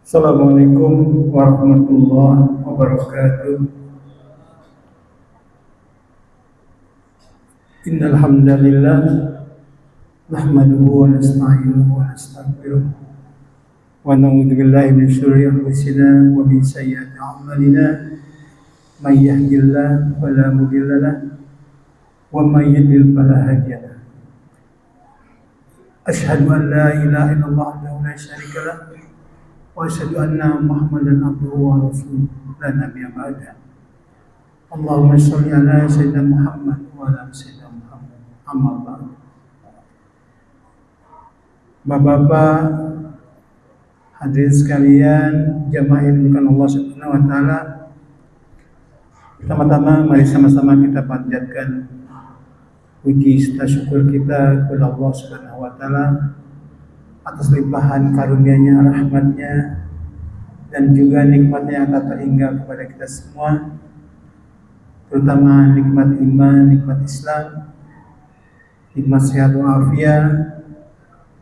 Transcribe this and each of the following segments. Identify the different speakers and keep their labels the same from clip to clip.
Speaker 1: Assalamualaikum warahmatullahi wabarakatuh. Innal hamdalillah nahmaduhu wa nasta'inuhu wa nastaghfiruh wa na'udzu billahi min syururi anfusina wa min sayyiati a'malina. May yahdihillahu fala mudilla lahu wa may yudlil fala hadiya lahu. Asyhadu an la ilaha illallah wahdahu la syarika lahu wa asyhadu anna Muhammadan abduhu wa rasuluhu la nabiyya ba'da. Allahumma shalli ala sayyidina Muhammad wa ala sayyidina Muhammad. Amma ba'du. Bapak-bapak, hadirin sekalian, jamaah yang dimuliakan Allah Subhanahu wa taala. Pertama-tama mari sama-sama kita panjatkan puji serta syukur kita kepada Allah Subhanahu wa taala atas limpahan karunia-Nya, rahmat-Nya, dan juga nikmat-Nya yang tak terhingga kepada kita semua, terutama nikmat iman, nikmat Islam, nikmat sehat walafiat,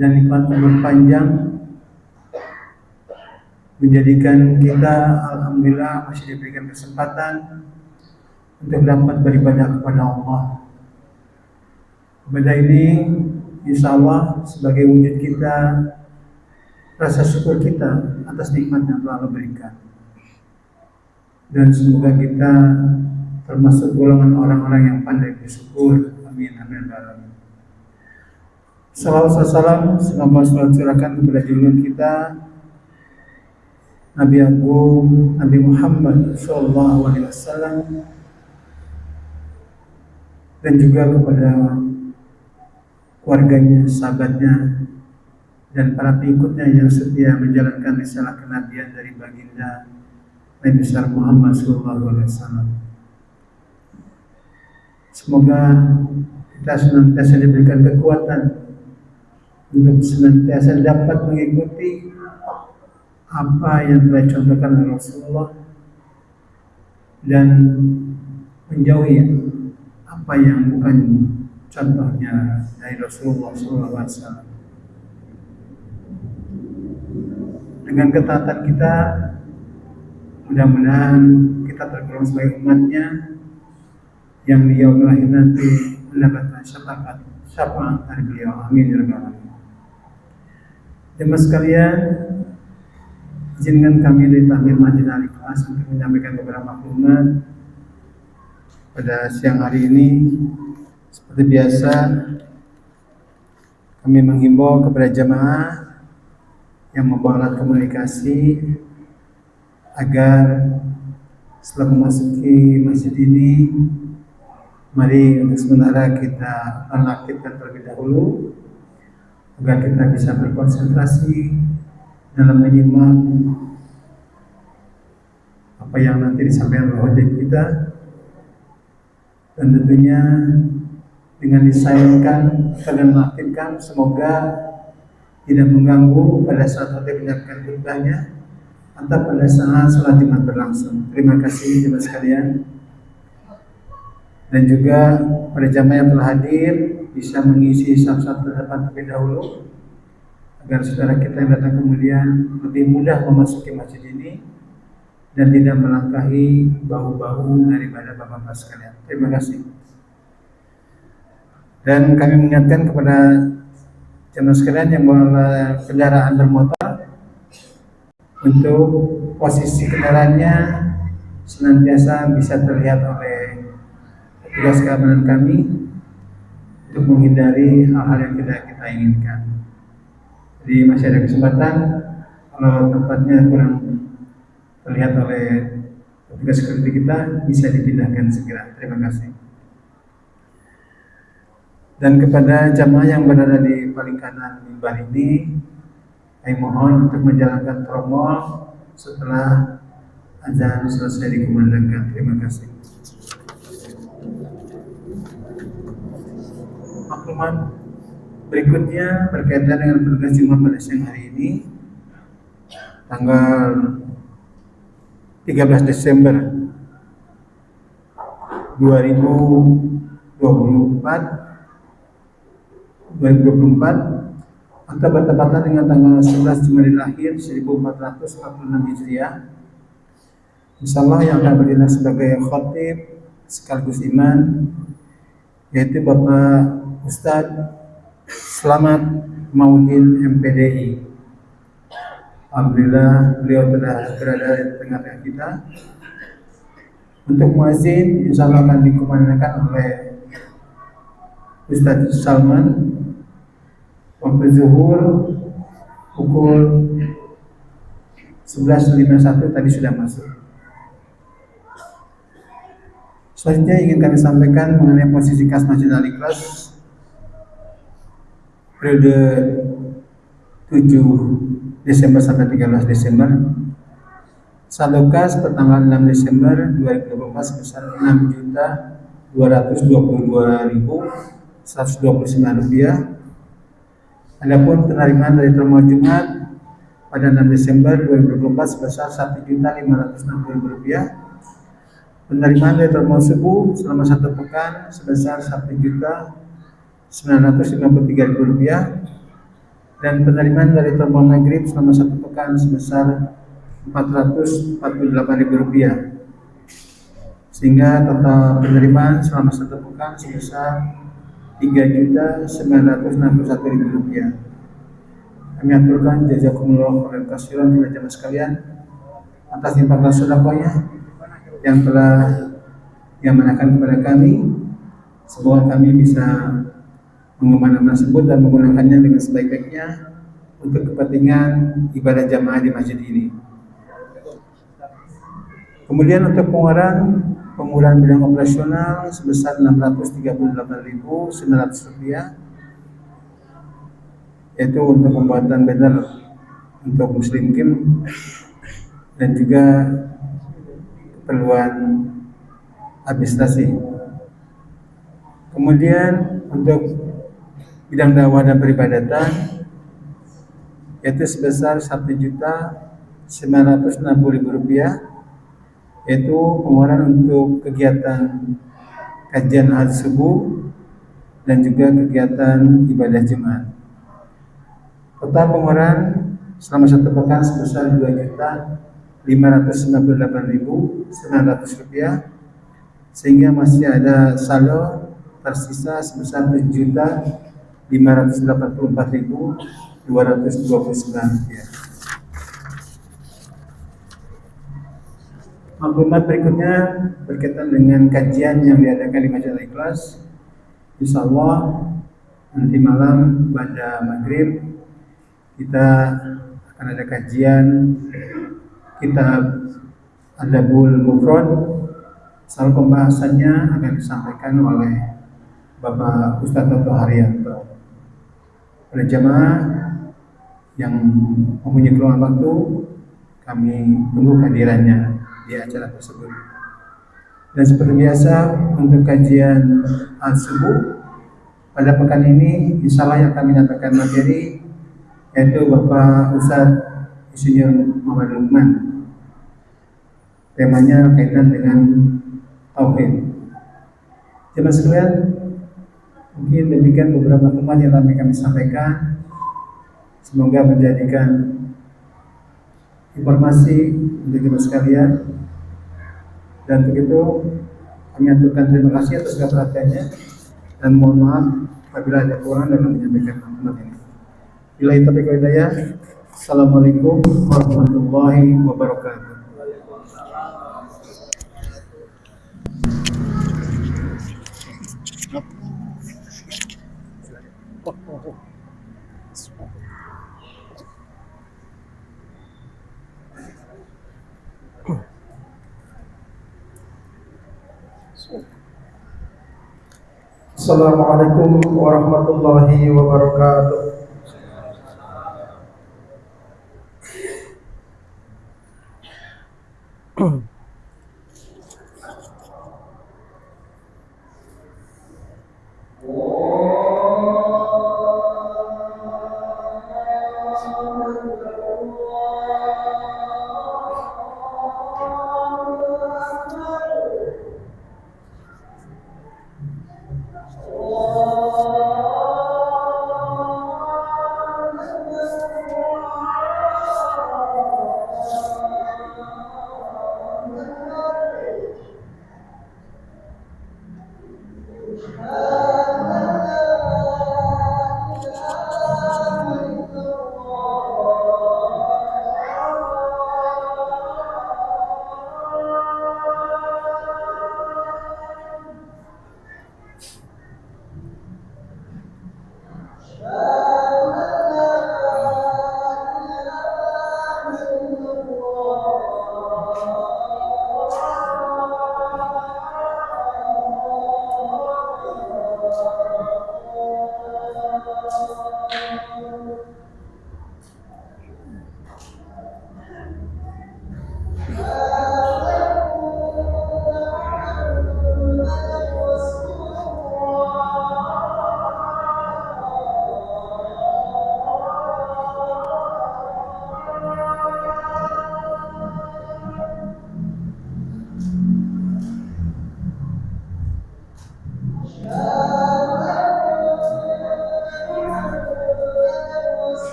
Speaker 1: dan nikmat umur panjang, menjadikan kita alhamdulillah masih diberikan kesempatan untuk dapat beribadah kepada Allah. Ibadah ini insya Allah sebagai wujud kita, rasa syukur kita atas nikmat yang telah Allah berikan. Dan semoga kita termasuk golongan orang-orang yang pandai bersyukur. Amin amin amin. Salawat salam semoga curahkan kepada junjungan kita Nabi Agung Nabi Muhammad sallallahu alaihi wasallam, dan juga kepada keluarganya, sahabatnya, dan para pengikutnya yang setia menjalankan risalah kenabian dari baginda Nabi besar Muhammad sallallahu alaihi wasallam. Semoga kita senantiasa diberikan kekuatan untuk senantiasa dapat mengikuti apa yang telah dicontohkan oleh Rasulullah dan menjauhi apa yang bukan contohnya dari Rasulullah SAW. Dengan ketaatan kita, mudah-mudahan kita tergolong sebagai umatnya yang di yaumil akhir nanti mendapatkan syafaat dari beliau. Amin ya rabbal alamin. Jemaah sekalian, izinkan kami dari Tahmir Masjid Al-Ikhlas untuk menyampaikan beberapa maklumat pada siang hari ini. Seperti biasa, kami menghimbau kepada jemaah yang membawa alat komunikasi agar setelah memasuki masjid ini, mari untuk sementara kita nonaktifkan terlebih dahulu agar kita bisa berkonsentrasi dalam menyimak apa yang nanti disampaikan oleh khotib kita, dan tentunya dengan disayangkan dan mengaktifkan, semoga tidak mengganggu pada saat khotib menyampaikan khutbahnya atau pada saat salat Jumat berlangsung. Terima kasih jemaah sekalian, dan juga pada jamaah yang telah hadir bisa mengisi saf-saf terdepan terlebih dahulu agar saudara kita yang datang kemudian lebih mudah memasuki masjid ini dan tidak melangkahi bahu-bahu daripada bapak-bapak sekalian. Terima kasih. Dan kami mengingatkan kepada jemaah sekalian yang bawa kendaraan bermotor untuk posisi kendaraannya senantiasa bisa terlihat oleh petugas keamanan kami untuk menghindari hal-hal yang tidak kita inginkan. Jadi masih ada kesempatan, kalau tempatnya kurang terlihat oleh petugas security kita, bisa dipindahkan segera. Terima kasih. Dan kepada jamaah yang berada di paling kanan mimbar ini, saya mohon untuk menjalankan tromol setelah azan selesai dikumandangkan. Terima kasih. Maklumat berikutnya berkaitan dengan petugas Jumat pada siang hari ini, tanggal 13 Desember 2024 atau bertepatan dengan tanggal 11 Jumadil Akhir 1446 Hijriah. Insyaallah yang akan bertindak sebagai khatib sekaligus imam yaitu Bapak Ustadz Slamet Maudin MPDI. Alhamdulillah beliau telah berada di tengah-tengah kita. Untuk muazin insyaallah akan dikumandangkan oleh Ustadz Salman. Waktu zuhur pukul 11.51 tadi sudah masuk. Selanjutnya ingin kami sampaikan mengenai posisi kas Masjid Al-Ikhlas periode 7 Desember sampai 13 Desember. Saldo kas pertanggal 6 Desember 2024 sebesar Rp6.222.129. Adapun penerimaan dari termal Jumat pada 6 Desember 2024 sebesar Rp1.560.000. Penerimaan dari termal subuh selama 1 pekan sebesar Rp1.953.000 dan penerimaan dari termal maghrib selama 1 pekan sebesar Rp448.000, sehingga total penerimaan selama 1 pekan sebesar Rp3.961.000. Kami aturkan jazakumullah khairan katsiran kepada jamaah sekalian atas infak sedekahnya yang telah diamanahkan kepada kami. Semoga kami bisa mengemban amanah tersebut dan menggunakannya dengan sebaik-baiknya untuk kepentingan ibadah jamaah di masjid ini. Kemudian untuk pengurangan bidang operasional sebesar Rp638.900, yaitu untuk pembuatan banner untuk Muslim Kim dan juga keperluan administrasi. Kemudian untuk bidang dakwah dan peribadatan yaitu sebesar Rp1.960.000, yaitu pengeluaran untuk kegiatan kajian ahad subuh dan juga kegiatan ibadah Jumat. Total pengeluaran selama 1 pekan sebesar Rp2.598.900, sehingga masih ada saldo tersisa sebesar Rp7.584.229. Maklumat berikutnya berkaitan dengan kajian yang diadakan di Masjid Al-Ikhlas. Insyaallah nanti malam pada maghrib kita akan ada kajian kitab Adabul Mufrad. Soal pembahasannya akan disampaikan oleh Bapak Ustadz Toto Haryanto. Pada jamaah yang mempunyai keluhan waktu, kami tunggu kehadirannya di acara tersebut. Dan seperti biasa untuk kajian al-subuh pada pekan ini insyaallah yang kami dapatkan materi yaitu Bapak Ustadz Insinyur Muhammad Lukman. Temanya kaitan dengan tauhid. Jemaah sekalian, mungkin demikian beberapa maklumat yang kami sampaikan. Semoga menjadikan informasi untuk kita sekalian. Dan untuk itu kami aturkan terima kasih atas perhatiannya dan mohon maaf apabila ada kekurangan dalam menyampaikan maklumat ini. Billahi taufiq wal hidayah. Assalamualaikum warahmatullahi wabarakatuh.
Speaker 2: Assalamualaikum warahmatullahi wabarakatuh.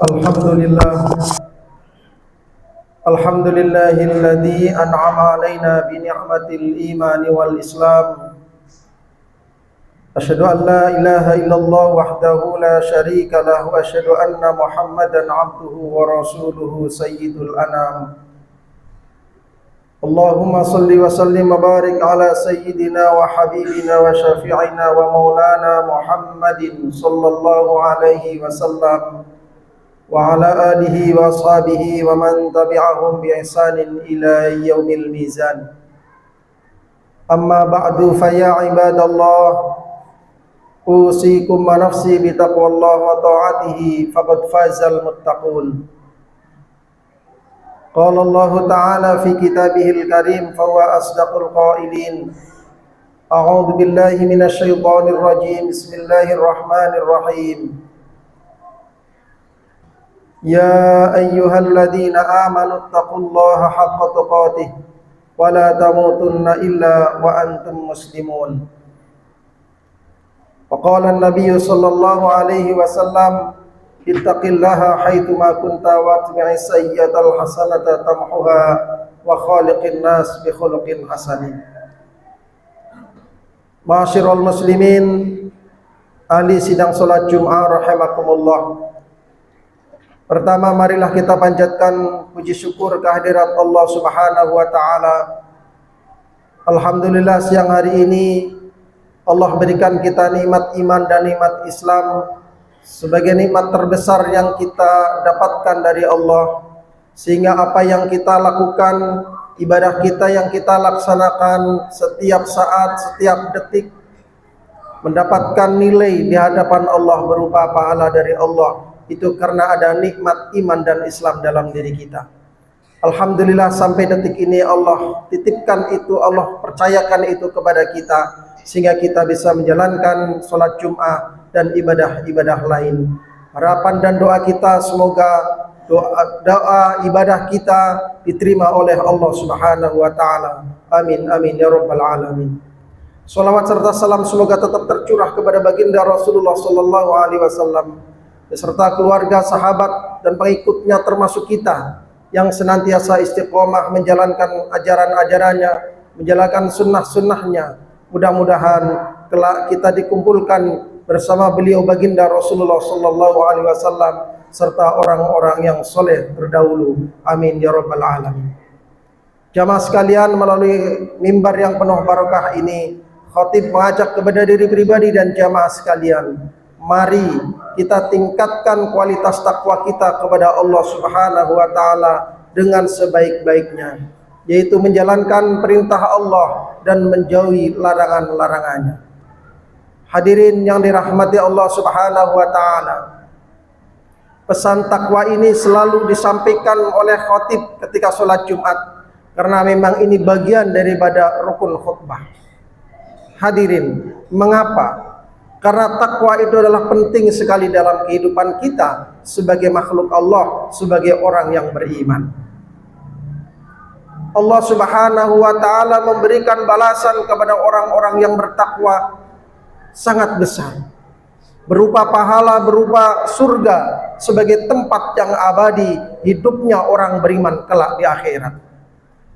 Speaker 2: Alhamdulillah. Alhamdulillahilladzi an'ama alaina bi ni'matil iman wal islam. Asyhadu an la ilaha illallah wahdahu la syarika lah wa asyhadu anna Muhammadan abduhu wa rasuluhu sayyidul anam. Allahumma salli wa sallim wa barik ala sayyidina wa habibina wa syafi'ina wa maulana Muhammadin sallallahu alaihi wasallam wa ala alihi wa ashabihi wa man tabi'ahum bi ihsanin ila yaumil mizan. Amma ba'du fa ya ibadallah, usikum wa nafsi bi taqwallah wa ta'atihi faqad fazal muttaqun. Qala Allah ta'ala fi kitabihil karim fa huwa asdaqul qailin. A'udzu billahi minasy syaithanir rajim. Bismillahirrahmanirrahim. Ya ayyuhalladzina amanu taqullaha haqqa tuqatih wa la tamutunna illa wa antum muslimun. Wa qala an-nabiy sallallahu alaihi wasallam, ittaqillaha haitsu ma kunta wa atbi'is sayyi'atal hasanata tamhuha wa khaliqin nas bi khuluqin hasanin. Ma'asyiral muslimin, ahli sidang salat Jumat rahimakumullah. Pertama, marilah kita panjatkan puji syukur kehadirat Allah Subhanahu wa taala. Alhamdulillah, siang hari ini Allah berikan kita nikmat iman dan nikmat Islam sebagai nikmat terbesar yang kita dapatkan dari Allah, sehingga apa yang kita lakukan, ibadah kita yang kita laksanakan setiap saat, setiap detik mendapatkan nilai di hadapan Allah berupa pahala dari Allah. Itu karena ada nikmat iman dan Islam dalam diri kita. Alhamdulillah, sampai detik ini Allah titipkan itu, Allah percayakan itu kepada kita, sehingga kita bisa menjalankan sholat Jum'ah dan ibadah-ibadah lain. Harapan dan doa kita semoga doa ibadah kita diterima oleh Allah Subhanahu wa taala. Amin amin ya rabbal alamin. Shalawat serta salam semoga tetap tercurah kepada baginda Rasulullah sallallahu alaihi wasallam beserta keluarga, sahabat dan pengikutnya, termasuk kita yang senantiasa istiqomah menjalankan ajaran-ajarannya, menjalankan sunnah-sunnahnya. Mudah-mudahan kelak kita dikumpulkan bersama beliau baginda Rasulullah sallallahu alaihi wasallam serta orang-orang yang soleh terdahulu. Amin ya rabbal alamin. Jamaah sekalian, melalui mimbar yang penuh barakah ini, khatib mengajak kepada diri pribadi dan jamaah sekalian, mari kita tingkatkan kualitas takwa kita kepada Allah Subhanahu wa taala dengan sebaik-baiknya, yaitu menjalankan perintah Allah dan menjauhi larangan-larangannya. Hadirin yang dirahmati Allah Subhanahu wa taala, pesan takwa ini selalu disampaikan oleh khatib ketika sholat Jumat, karena memang ini bagian daripada rukun khutbah. Hadirin, mengapa? Karena takwa itu adalah penting sekali dalam kehidupan kita sebagai makhluk Allah, sebagai orang yang beriman. Allah Subhanahu wa taala memberikan balasan kepada orang-orang yang bertakwa sangat besar, berupa pahala, berupa surga sebagai tempat yang abadi hidupnya orang beriman kelak di akhirat.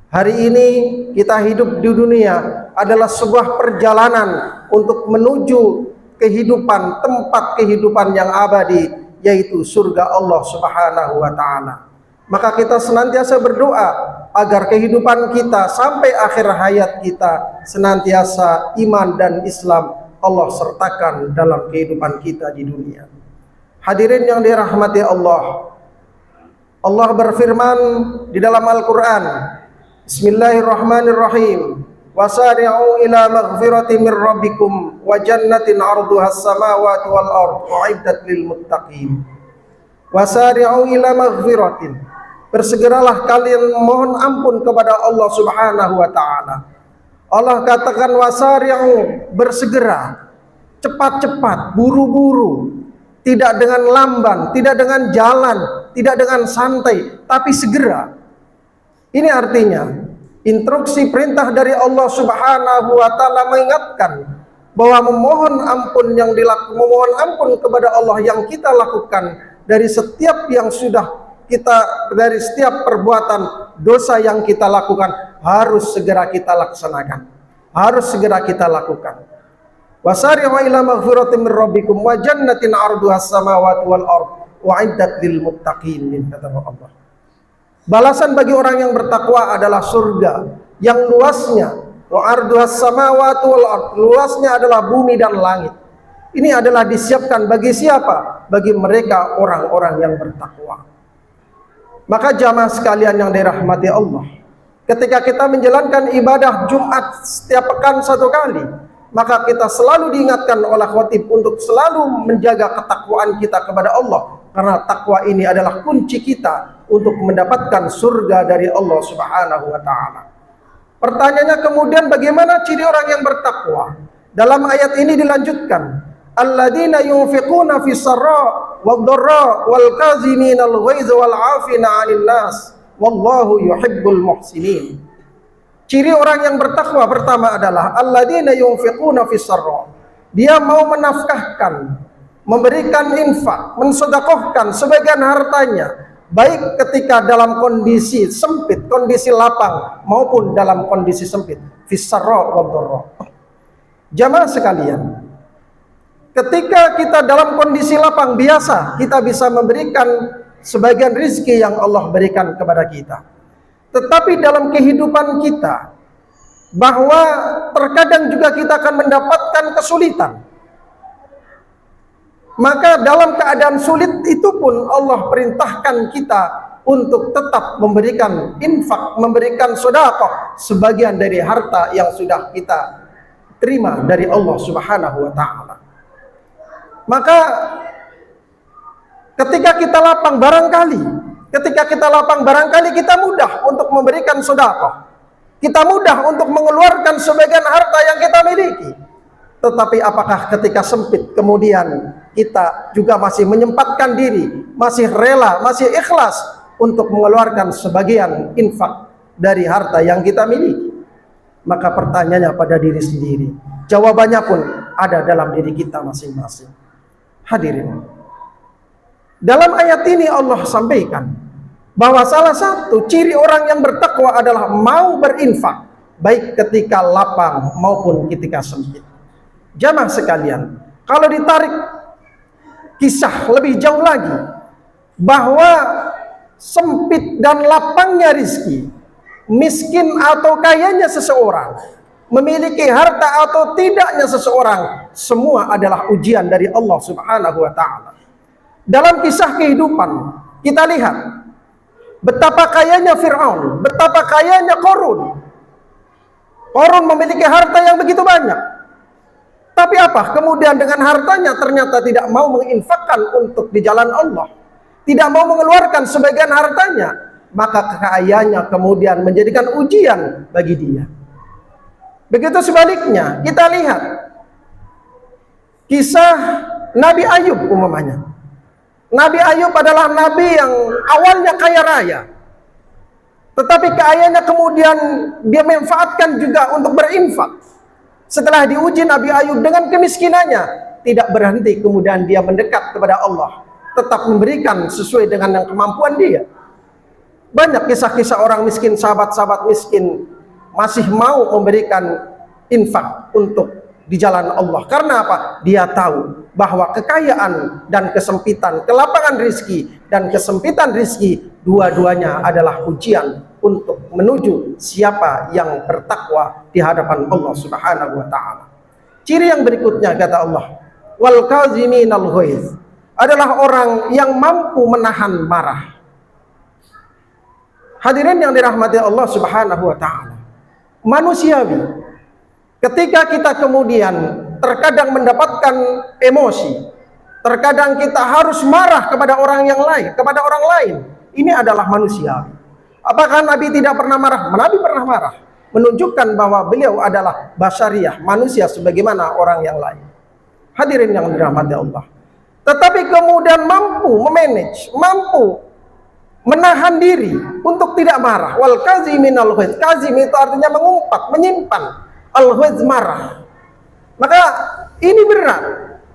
Speaker 2: Hari ini kita hidup di dunia adalah sebuah perjalanan untuk menuju kehidupan, tempat kehidupan yang abadi, yaitu surga Allah Subhanahu wa taala. Maka kita senantiasa berdoa agar kehidupan kita sampai akhir hayat kita senantiasa iman dan Islam Allah sertakan dalam kehidupan kita di dunia. Hadirin yang dirahmati Allah, Allah berfirman di dalam Al-Quran, Bismillahirrahmanirrahim, wasari'u ila maghfirati min rabbikum wa jannatin 'arduha as-samawati wal ardh u'iddat lil muttaqin. Wasari'u ila maghfiratin, bersegeralah kalian mohon ampun kepada Allah Subhanahu wa taala. Allah katakan wasari'u, bersegera, cepat-cepat, buru-buru, tidak dengan lamban, tidak dengan jalan, tidak dengan santai, tapi segera. Ini artinya instruksi perintah dari Allah Subhanahu wa taala mengingatkan bahwa memohon ampun kepada Allah yang kita lakukan dari setiap yang sudah kita, dari setiap perbuatan dosa yang kita lakukan harus segera kita laksanakan, harus segera kita lakukan. Wasari'u ila maghfiratin min rabbikum wa jannatin 'arduha as-samawati wal ard wa'iddat lil muttaqin, kata Allah. Balasan bagi orang yang bertakwa adalah surga yang luasnya wa 'arduha as-samawati wal ard, luasnya adalah bumi dan langit. Ini adalah disiapkan bagi siapa? Bagi mereka orang-orang yang bertakwa. Maka jamaah sekalian yang dirahmati Allah, ketika kita menjalankan ibadah Jumat setiap pekan satu kali, maka kita selalu diingatkan oleh khatib untuk selalu menjaga ketakwaan kita kepada Allah, karena takwa ini adalah kunci kita untuk mendapatkan surga dari Allah Subhanahu wa taala. Pertanyaannya kemudian, bagaimana ciri orang yang bertakwa? Dalam ayat ini dilanjutkan, alladzina yunfiquna fis sarra wad dharra wal kaziminal ghaiz wal 'afina 'anil nas wallahu yuhibbul muhsinin. Ciri orang yang bertakwa pertama adalah alladzina yunfiquna fis sarra. Dia mau menafkahkan, memberikan infak, mensedekahkan sebagian hartanya, baik ketika dalam kondisi sempit, kondisi lapang, maupun dalam kondisi sempit. Fis sarra wad dharra. Jamaah sekalian, ketika kita dalam kondisi lapang biasa, kita bisa memberikan sebagian rizki yang Allah berikan kepada kita. Tetapi dalam kehidupan kita, bahwa terkadang juga kita akan mendapatkan kesulitan. Maka dalam keadaan sulit itu pun Allah perintahkan kita untuk tetap memberikan infak, memberikan sedekah sebagian dari harta yang sudah kita terima dari Allah Subhanahu wa taala. Maka ketika kita lapang barangkali kita mudah untuk memberikan sedekah. Kita mudah untuk mengeluarkan sebagian harta yang kita miliki. Tetapi apakah ketika sempit kemudian kita juga masih menyempatkan diri, masih rela, masih ikhlas untuk mengeluarkan sebagian infak dari harta yang kita miliki? Maka pertanyaannya pada diri sendiri. Jawabannya pun ada dalam diri kita masing-masing. Hadirin, dalam ayat ini Allah sampaikan bahwa salah satu ciri orang yang bertakwa adalah mau berinfak, baik ketika lapang maupun ketika sempit. Jamaah sekalian, kalau ditarik kisah lebih jauh lagi, bahwa sempit dan lapangnya rizki, miskin atau kayanya seseorang, memiliki harta atau tidaknya seseorang, semua adalah ujian dari Allah Subhanahu wa taala. Dalam kisah kehidupan kita lihat betapa kayanya Fir'aun, betapa kayanya Qarun. Qarun memiliki harta yang begitu banyak. Tapi apa? Kemudian dengan hartanya ternyata tidak mau menginfakkan untuk di jalan Allah. Tidak mau mengeluarkan sebagian hartanya. Maka kekayaannya kemudian menjadikan ujian bagi dia. Begitu sebaliknya, kita lihat kisah Nabi Ayub umpamanya. Nabi Ayub adalah nabi yang awalnya kaya raya, tetapi kekayaannya kemudian dia manfaatkan juga untuk berinfak. Setelah diuji Nabi Ayub dengan kemiskinannya, tidak berhenti kemudian dia mendekat kepada Allah, tetap memberikan sesuai dengan yang kemampuan dia. Banyak kisah-kisah orang miskin, sahabat-sahabat miskin masih mau memberikan infak untuk di jalan Allah. Karena apa? Dia tahu bahwa kekayaan dan kesempitan, kelapangan rizki dan kesempitan rizki, dua-duanya adalah ujian untuk menuju siapa yang bertakwa di hadapan Allah Subhanahu wa taala. Ciri yang berikutnya kata Allah, wal kaziminal ghaiz, adalah orang yang mampu menahan marah. Hadirin yang dirahmati Allah Subhanahu wa taala, manusiawi ketika kita kemudian terkadang mendapatkan emosi, terkadang kita harus marah kepada orang yang lain, kepada orang lain. Ini adalah manusia. Apakah Nabi tidak pernah marah? Nabi pernah marah, menunjukkan bahwa beliau adalah basyariah, manusia sebagaimana orang yang lain. Hadirin yang dirahmati Allah. Tetapi kemudian mampu memanage, mampu menahan diri untuk tidak marah. Wal kaziminal ghaiz. Kazim itu artinya mengumpat, menyimpan. Al-ghaiz marah. Maka ini berat.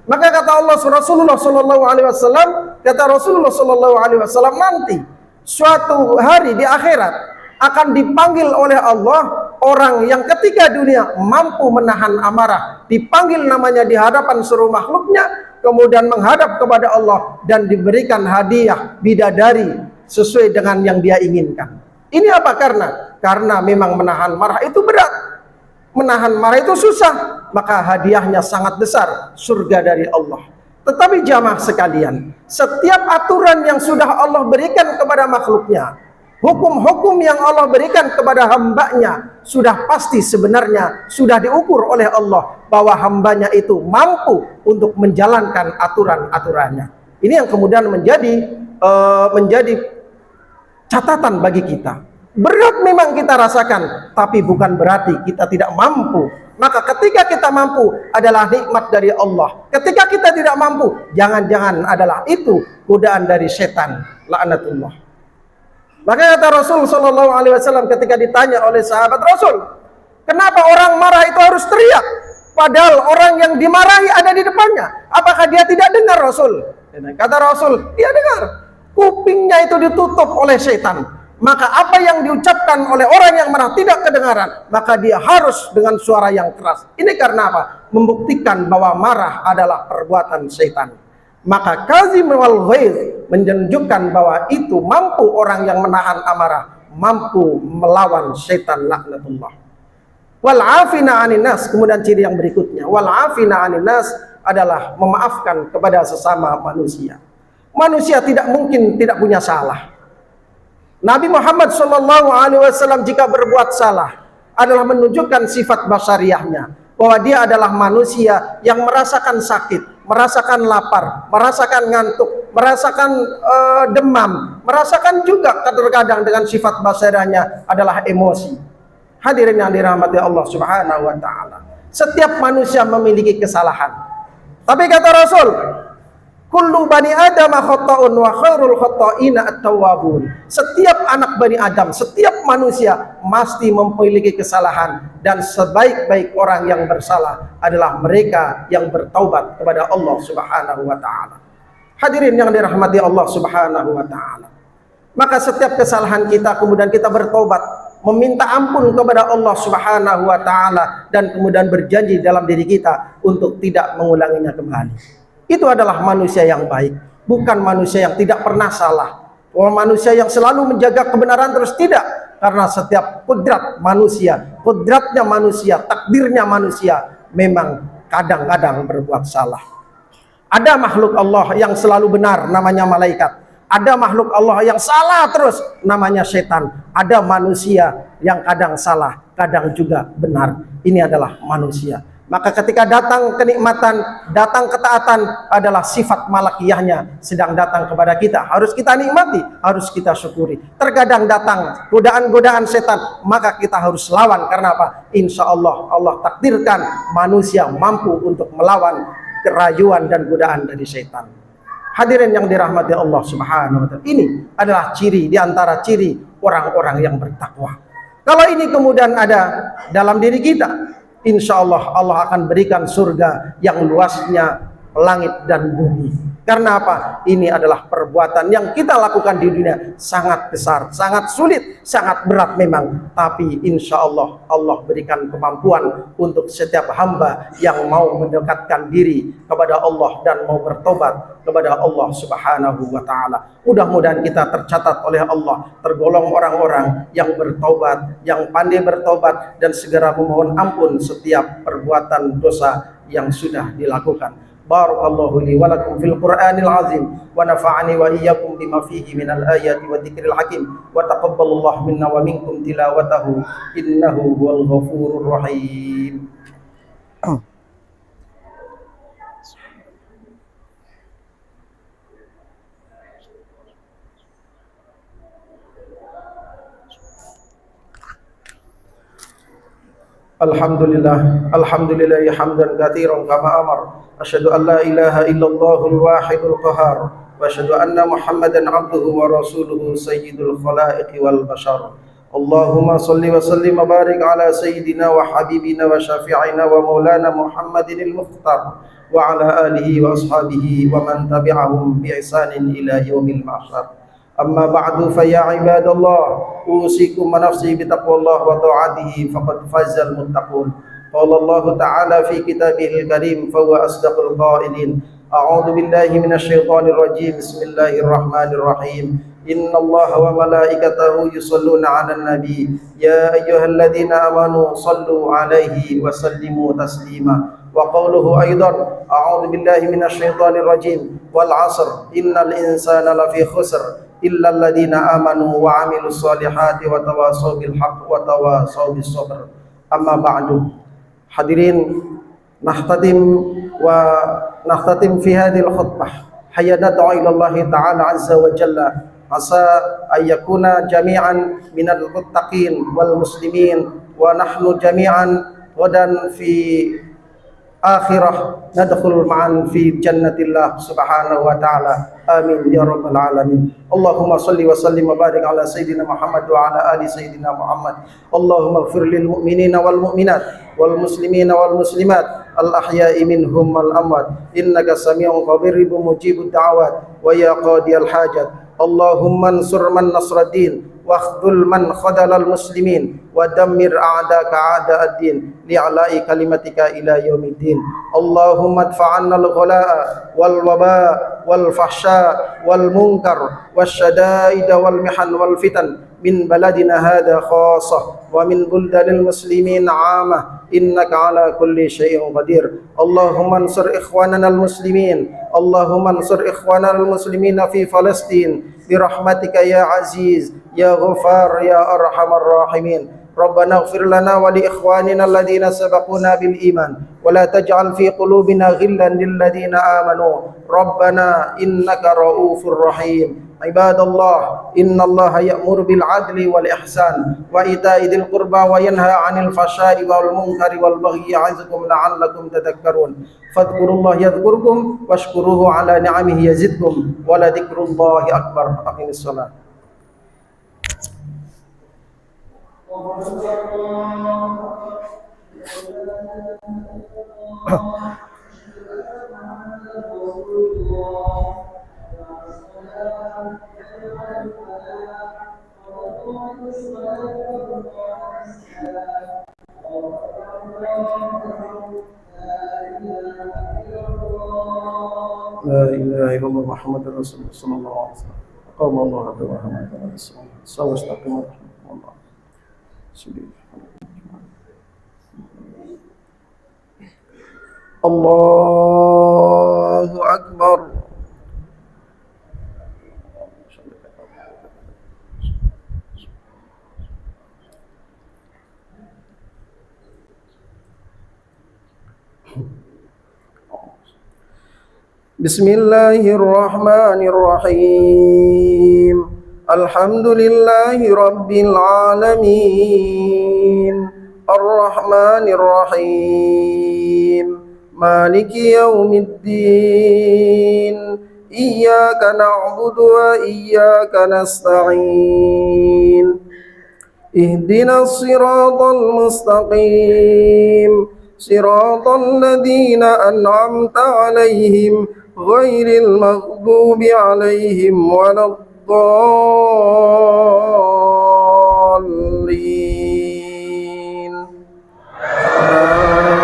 Speaker 2: Maka kata Allah, Rasulullah sallallahu alaihi wasallam, Kata Rasulullah sallallahu alaihi wasallam, nanti suatu hari di akhirat akan dipanggil oleh Allah orang yang ketika dunia mampu menahan amarah, dipanggil namanya di hadapan seluruh makhluknya, kemudian menghadap kepada Allah dan diberikan hadiah bidadari sesuai dengan yang dia inginkan. Ini apa? Karena memang menahan marah itu berat, menahan marah itu susah, maka hadiahnya sangat besar, surga dari Allah. Tetapi jamaah sekalian, setiap aturan yang sudah Allah berikan kepada makhluknya, hukum-hukum yang Allah berikan kepada hambanya, sudah pasti sebenarnya sudah diukur oleh Allah bahwa hambanya itu mampu untuk menjalankan aturan-aturannya. Ini yang kemudian menjadi catatan bagi kita. Berat memang kita rasakan, tapi bukan berarti kita tidak mampu. Maka ketika kita mampu adalah nikmat dari Allah. Ketika kita tidak mampu, jangan-jangan adalah itu godaan dari setan, laknatullah. Maka kata Rasul sallallahu alaihi wasallam ketika ditanya oleh sahabat Rasul, kenapa orang marah itu harus teriak? Padahal orang yang dimarahi ada di depannya. Apakah dia tidak dengar Rasul? Kata Rasul, dia dengar. Kupingnya itu ditutup oleh setan. Maka apa yang diucapkan oleh orang yang marah tidak kedengaran, maka dia harus dengan suara yang keras. Ini karena apa? Membuktikan bahwa marah adalah perbuatan setan. Maka kazim wal ghaiz menunjukkan bahwa itu mampu orang yang menahan amarah, mampu melawan setan, laknatullah. Wal afina 'anin nas, kemudian ciri yang berikutnya, wal afina 'anin nas adalah memaafkan kepada sesama manusia. Manusia tidak mungkin tidak punya salah. Nabi Muhammad SAW jika berbuat salah adalah menunjukkan sifat basariyahnya, bahwa dia adalah manusia yang merasakan sakit, merasakan lapar, merasakan ngantuk, merasakan demam, merasakan juga kadang-kadang dengan sifat basariyahnya adalah emosi. Hadirin yang dirahmati Allah Subhanahu wa taala. Setiap manusia memiliki kesalahan. Tapi kata Rasul, kullu bani Adam khata'un wa khairul khata'ina at-tawwabun. Setiap anak bani Adam, setiap manusia mesti memiliki kesalahan, dan sebaik-baik orang yang bersalah adalah mereka yang bertaubat kepada Allah Subhanahu wa taala. Hadirin yang dirahmati Allah Subhanahu wa taala. Maka setiap kesalahan kita kemudian kita bertaubat, meminta ampun kepada Allah Subhanahu wa taala, dan kemudian berjanji dalam diri kita untuk tidak mengulanginya kembali. Itu adalah manusia yang baik, bukan manusia yang tidak pernah salah, manusia yang selalu menjaga kebenaran terus, tidak. Karena setiap kodratnya manusia, takdirnya manusia memang kadang-kadang berbuat salah. Ada makhluk Allah yang selalu benar, namanya malaikat. Ada makhluk Allah yang salah terus, namanya setan. Ada manusia yang kadang salah, kadang juga benar. Ini adalah manusia. Maka ketika datang kenikmatan, datang ketaatan adalah sifat malakiyahnya sedang datang kepada kita. Harus kita nikmati, harus kita syukuri. Terkadang datang godaan-godaan setan, maka kita harus lawan. Karena apa? Insya Allah, Allah takdirkan manusia mampu untuk melawan kerayuan dan godaan dari setan. Hadirin yang dirahmati Allah Subhanahu wa taala. Ini adalah ciri di antara ciri orang-orang yang bertakwa. Kalau ini kemudian ada dalam diri kita, insya Allah Allah akan berikan surga yang luasnya langit dan bumi. Karena apa? Ini adalah perbuatan yang kita lakukan di dunia sangat besar, sangat sulit, sangat berat memang. Tapi insya Allah Allah berikan kemampuan untuk setiap hamba yang mau mendekatkan diri kepada Allah dan mau bertobat kepada Allah Subhanahu wa taala. Mudah-mudahan kita tercatat oleh Allah, tergolong orang-orang yang bertobat, yang pandai bertobat dan segera memohon ampun setiap perbuatan dosa yang sudah dilakukan. Barakallahu li wa lakum fil Qur'anil azim wa nafa'ani wa iyyakum bima fihi minal ayati wa dzikril hakim wa taqabbalallahu minna wa minkum tilawatahu innahu huwal ghafurur rahim. Alhamdulillah, alhamdulillah hamdan katsiran kama amar. Asyhadu an la ilaha illallahul wahidul qahar wa asyhadu anna Muhammadan abduhu wa rasuluhu sayyidul khalaiqi wal bashar. اللهم صل وسلم وبارك على سيدنا وحبيبنا وشفيعنا ومولانا محمد المختار وعلى آله وأصحابه ومن تبعهم بإحسان إلى يوم المحشر. أما بعد فيا عباد الله أوصيكم ونفسي بتقوى الله وطاعته فقد فاز المتقون. قال الله تعالى في كتابه الكريم فهو أصدق القائلين أعوذ بالله من الشيطان الرجيم بسم الله الرحمن الرحيم إن الله وملائكته يصلون على النبي يا أيها الذين آمنوا صلوا عليه وسلموا تسليما. وقوله أيضا أعوذ بالله من الشيطان الرجيم والعصر إن الإنسان لفي خسر إلا الذين آمنوا وعملوا الصالحات وتواصوا بالحق وتواصوا بالصبر. أما بعد. Hadirin, نختتم في هذه الخطبة حيا ندعو إلى الله تعالى عز وجل عسى أن يكون جميعا من المتقين والمسلمين ونحن جميعا غدا في آخرة ندخل معا في جنة الله سبحانه وتعالى آمين يا رب العالمين. اللهم صل وسلم وبارك على سيدنا محمد وعلى آل سيدنا محمد. اللهم اغفر للمؤمنين والمؤمنات والمسلمين والمسلمات الأحياء منهم والأموات إنك سميع قريب مجيب الدعوات ويا قاضي الحاجات. اللهم انصر من نصر الدين واخذل من خذل المسلمين ودمر أعداءك أعداء الدين لإعلاء كلمتك إلى يوم الدين. اللهم ادفع عنا الغلاء والوباء والفحشاء والمنكر والشدائد والمحن والفتن من بلدنا هذا خاصة ومن بلدان المسلمين عامة إنك على كل شيء قدير. اللهم انصر إخواننا المسلمين اللهم انصر إخواننا المسلمين في فلسطين برحمتك يا عزيز يا غفار يا أرحم الراحمين. ربنا اغفر لنا ولإخواننا الذين سبقونا بالإيمان ولا تجعل في قلوبنا غلا للذين آمنوا ربنا إنك رؤوف رحيم. عباد الله إن الله يأمر بالعدل والإحسان وإيتاء ذي القربى وينهى عن الفحشاء والمنكر والبغي يعظكم لعلكم تذكرون. فاذكروا الله يذكركم واشكروه على نعمه يزدكم ولذكر الله أكبر. أقم الصلاة. لا إله إلا الله محمد رسول الله صلى الله عليه وسلم. قام الله عبد الرحمن سوى استقيم رحمه الله. الله أكبر. بسم الله الرحمن الرحيم الحمد لله رب العالمين الرحمن الرحيم مالك يوم الدين إياك نعبد وإياك نستعين اهدنا الصراط المستقيم صراط الذين أنعمت عليهم غير المغضوب عليهم ولا الضالين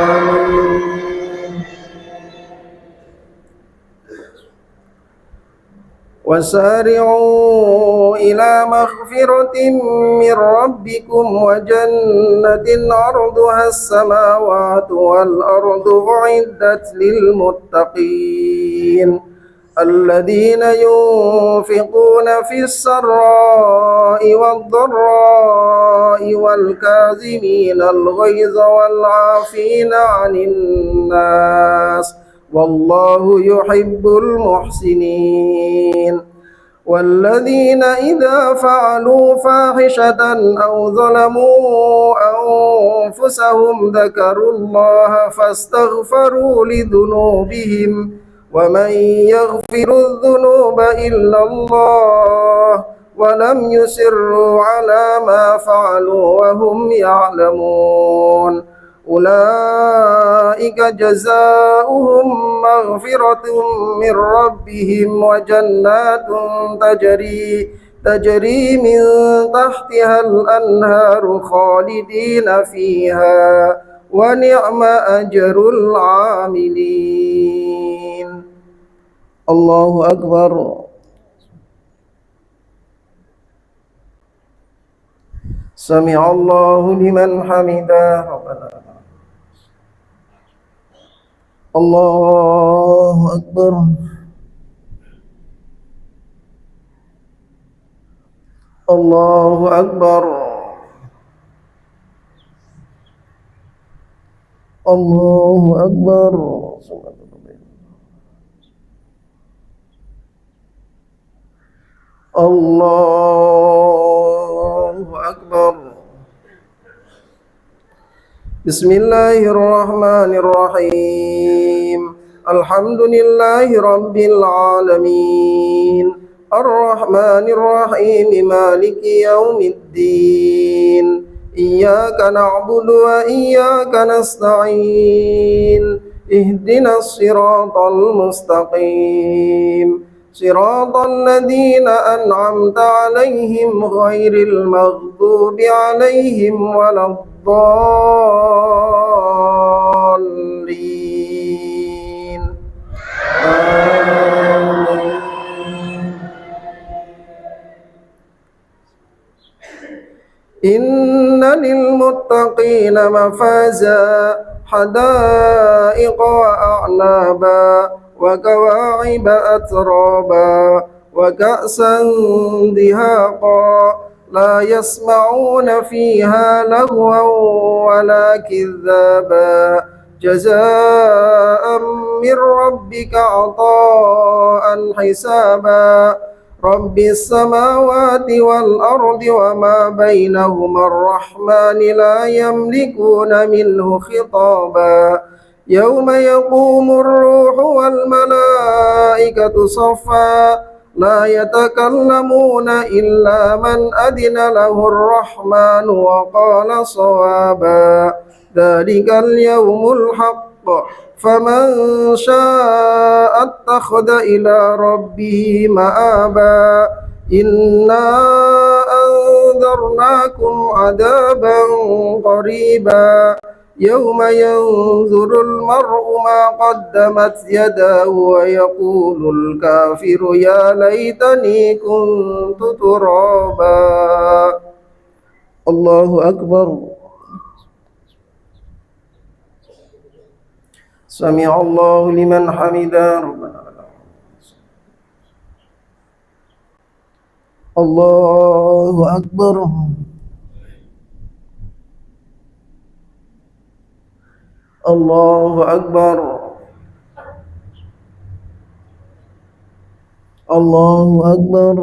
Speaker 2: آمين. وسارعوا إلى مغفرة من ربكم وجنة عرضها السماوات والأرض أعدت للمتقين الذين ينفقون في السراء والضراء والكاظمين الغيظ والعافين عن الناس والله يحب المحسنين والذين إذا فعلوا فاحشة أو ظلموا أنفسهم ذكروا الله فاستغفروا لذنوبهم ومن يغفر الذنوب إلا الله ولم يسروا على ما فعلوا وهم يعلمون أولئك جزاؤهم مغفرة من ربهم وجنات تجري من تحتها الأنهار خالدين فيها ونعم أجر العاملين. الله أكبر. سمع الله لمن حمده ربنا. الله أكبر. الله أكبر. الله أكبر. الله أكبر. بسم الله الرحمن الرحيم. الحمد لله رب العالمين الرحمن الرحيم مالك يوم الدين إياك نعبد وإياك نستعين اهدنا الصراط المستقيم صراط الذين أنعمت عليهم غير المغضوب عليهم ولا الضالين آمين. إن للمتقين مفازا حدائق وأعنابا وكواعب أترابا وكأسا دهاقا لا يسمعون فيها لغوا ولا كذابا جزاء من ربك عطاء حسابا رب السماوات والأرض وما بينهما الرحمن لا يملكون منه خطابا يوم يقوم الروح والملائكة صفا لا يتكلمون إلا من أذن له الرحمن وقال صوابا ذلك اليوم الحق فمن شاء اتخذ إلى ربه مآبا إنا أنذرناكم عذابا قريبا يوم ينظر المرء ما قدمت يداه ويقول الكافر يا ليتني كنت ترابا. الله أكبر. سمع الله لمن حمده ربنا. الله أكبر. الله أكبر. الله أكبر.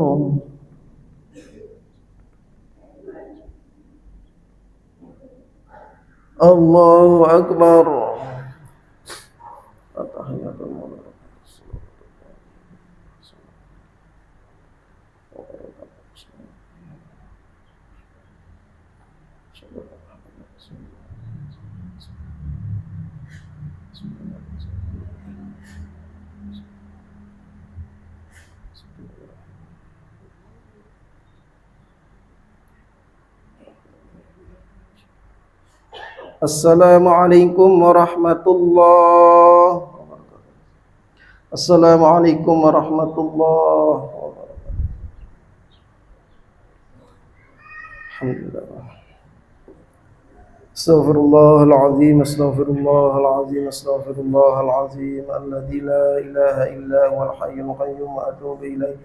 Speaker 2: الله أكبر. Assalamualaikum warahmatullahi wabarakatuh. Assalamualaikum warahmatullahi wabarakatuh. Alhamdulillah. Astaghfirullahaladzim, astaghfirullahaladzim, astaghfirullahaladzim alladzi la ilaha illa huwal hayyul qayyum wa atubu ilaih.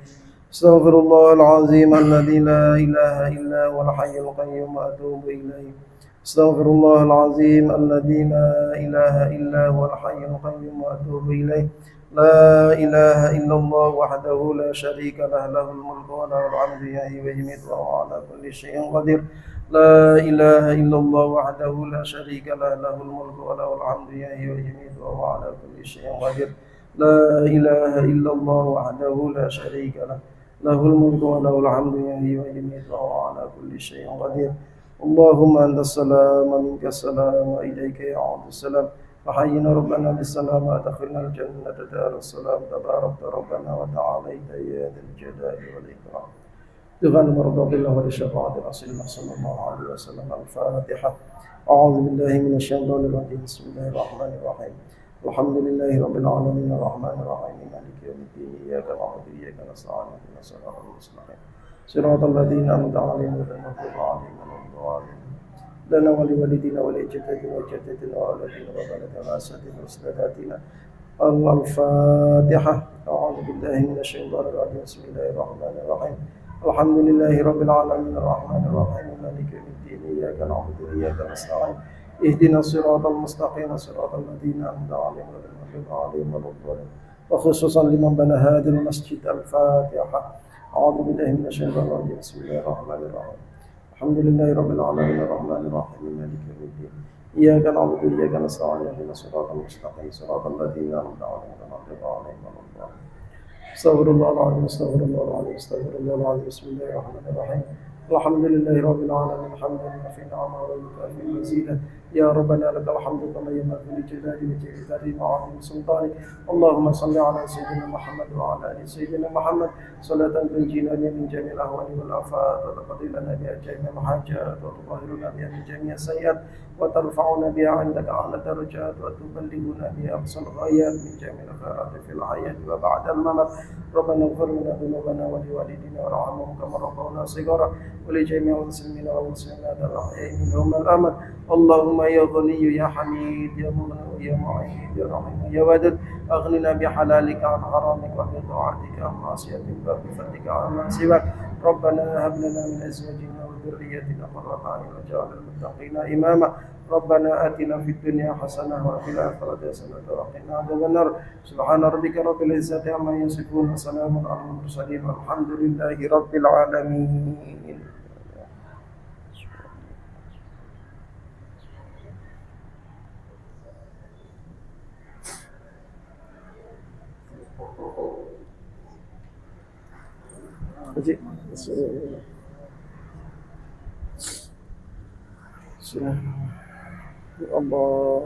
Speaker 2: Astaghfirullahaladzim alladzi la ilaha illa huwal hayyul qayyum wa atubu ilaih. Astaghfirullahaladzim alladzi la ilaha illa huwal hayyul qayyum wa atubu ilaih. La ilaha illallah wahdahu la syarika lah, lahul mulku wa lahul hamdu yuhyi wa yumiitu wa huwa ala kulli syai'in qadir. La ilaha illallah wahdahu la syarika lah, lahul mulku wa lahul hamdu yuhyi wa yumiitu wa huwa ala kulli syai'in qadir. La ilaha illallah wahdahu la syarika lah, له الملك وله الحمد يحيي ويميت وهو على كل شيء قدير. اللهم أنت السلام ومنك السلام وإليك يعود السلام. وحينا ربنا بالسلام وأدخلنا الجنة دار السلام. تبارك ربنا وتعاليت يا ذا الجلال والإكرام. دعاء المرضى بالله ولشفاعة رسول الله صلى الله عليه وسلم. الفاتحة. أعوذ بالله من الشيطان الرجيم. بسم الله الرحمن الرحيم. الحمد لله رب العالمين الرحمن الرحيم مالك يوم الدين إياك نعبد وإياك نستعين اهدنا الصراط المستقيم صراط الذين أنعمت عليهم غير المغضوب عليهم ولا الضالين. لنا ولوالدينا ولأجدادنا وجداتنا وأولادنا وبناتنا وأساتذتنا وأساتذتنا. الفاتحة. أعوذ بالله من الشيطان الرجيم. بسم الله الرحمن الرحيم. الحمد لله رب العالمين الرحمن الرحيم مالك يوم الدين إياك نعبد وإياك نستعين اهدنا الصراط المستقيم صراط الذين أنعمت عليهم غير المغضوب عليهم ولا الضالين. وخصوصا لمن بنى هذا المسجد. الفاتحة. أعوذ بالله من الشيطان الرجيم. بسم الله الرحمن الرحيم. الحمد لله رب العالمين الرحمن الرحيم مالك يوم الدين إياك نعبد وإياك نستعين اهدنا الصراط المستقيم صراط الذين أنعمت عليهم غير المغضوب عليهم ولا الضالين. استغفر الله العظيم استغفر الله العظيم استغفر الله العظيم. بسم الله الرحمن الرحيم. الحمد لله رب العالمين حمدا في نعمه ويكافئ مزيدا. يا ربنا لك الحمد كما ينبغي لجلال وجهك وعظيم سلطانك. اللهم صل على سيدنا محمد وعلى ال سيدنا محمد صلاة تنجينا من جميع الاهوال والافات وتقضي لنا بها جميع الحاجات وتطهرنا بها من جميع السيئات وترفعنا بها عندك اعلى الدرجات وتبلغنا بها اقصى الغايات من جميع الخيرات في الحياه وبعد الممات. ربنا اغفر لنا ذنوبنا ولوالدينا وارحمهم كما ربونا صغارا ولجميع المسلمين والمسلمات الأحياء منهم الأمل. اللهم يا غني يا حميد يا مغني يا معيد يا رحيم يا ودود أغننا بحلالك عن حرامك وبطاعتك عن معصيتك وبفضلك عن سواك. ربنا هب لنا من أزواجنا وذريتنا قرة أعين واجعلنا للمتقين إماما. ربنا آتنا في الدنيا حسنة وفي الآخرة حسنة وقنا عذاب النار. سبحان ربك رب العزة عما يصفون وسلام على المرسلين والحمد لله رب العالمين. Allah